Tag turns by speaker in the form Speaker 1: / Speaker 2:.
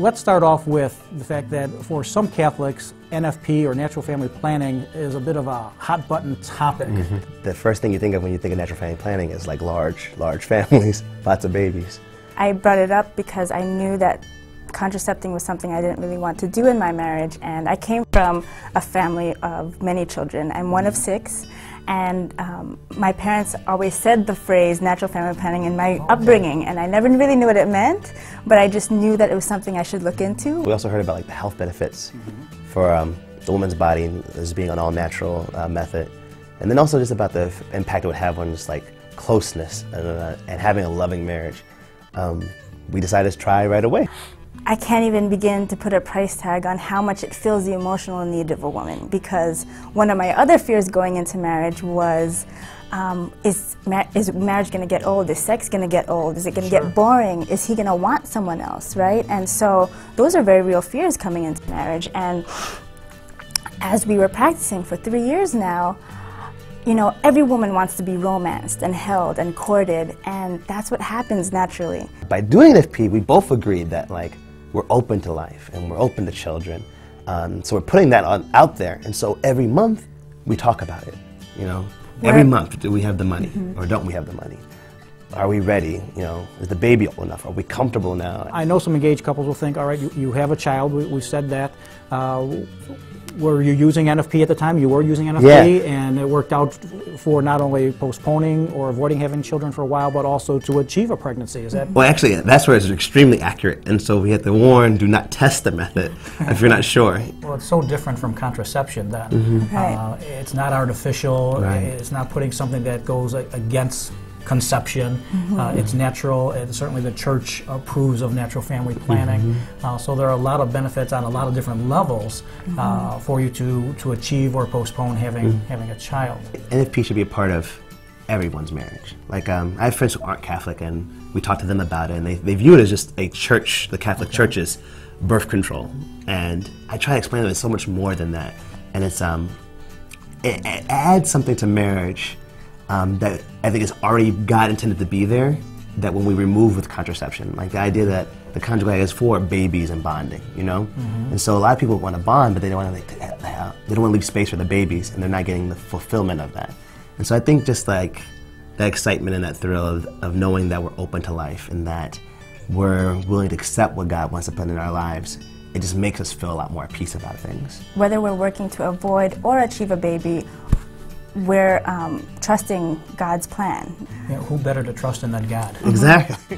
Speaker 1: let's start off with the fact that for some Catholics, NFP or natural family planning is a bit of a hot button topic.
Speaker 2: The first thing you think of when you think of natural family planning is like large families, lots of babies.
Speaker 3: I brought it up because I knew that contracepting was something I didn't really want to do in my marriage, and I came from a family of many children. I'm one of 6, and my parents always said the phrase natural family planning in my upbringing, and I never really knew what it meant, but I just knew that it was something I should look into.
Speaker 2: We also heard about like the health benefits for the woman's body as being an all-natural method, and then also just about the impact it would have on just like closeness and having a loving marriage. We decided to try right away.
Speaker 3: I can't even begin to put a price tag on how much it fills the emotional need of a woman, because one of my other fears going into marriage was, is marriage going to get old? Is sex going to get old? Is it going to get boring? Is he going to want someone else, right? And so those are very real fears coming into marriage. And as we were practicing for 3 years now, you know, every woman wants to be romanced and held and courted, and that's what happens naturally.
Speaker 2: By doing NFP, we both agreed that like we're open to life and we're open to children. So we're putting that out there, and so every month we talk about it. You know, every month, do we have the money or don't we have the money? Are we ready? You know, is the baby old enough? Are we comfortable now?
Speaker 1: I know some engaged couples will think, all right, you have a child, we said that. Were you using NFP at the time? You were using NFP, and it worked out for not only postponing or avoiding having children for a while, but also to achieve a pregnancy. Is that?
Speaker 2: Well, actually, that's where it's extremely accurate, and so we had to warn: do not test the method if you're not sure.
Speaker 1: Well, it's so different from contraception then. It's not artificial. It's not putting something that goes against conception. It's natural, and certainly the Church approves of natural family planning. So there are a lot of benefits on a lot of different levels for you to achieve or postpone having a child.
Speaker 2: NFP should be a part of everyone's marriage. Like I have friends who aren't Catholic, and we talk to them about it, and they view it as just a church, the Catholic Church's birth control. And I try to explain to them it's so much more than that. And it's it adds something to marriage that I think is already God intended to be there, that when we remove with contraception, like the idea that the conjugal act is for babies and bonding, you know? And so a lot of people want to bond, but they don't want to leave space for the babies, and they're not getting the fulfillment of that. And so I think just like that excitement and that thrill of knowing that we're open to life and that we're willing to accept what God wants to put in our lives, it just makes us feel a lot more at peace about things.
Speaker 3: Whether we're working to avoid or achieve a baby, we're trusting God's plan.
Speaker 1: Yeah, who better to trust than God?
Speaker 2: Exactly.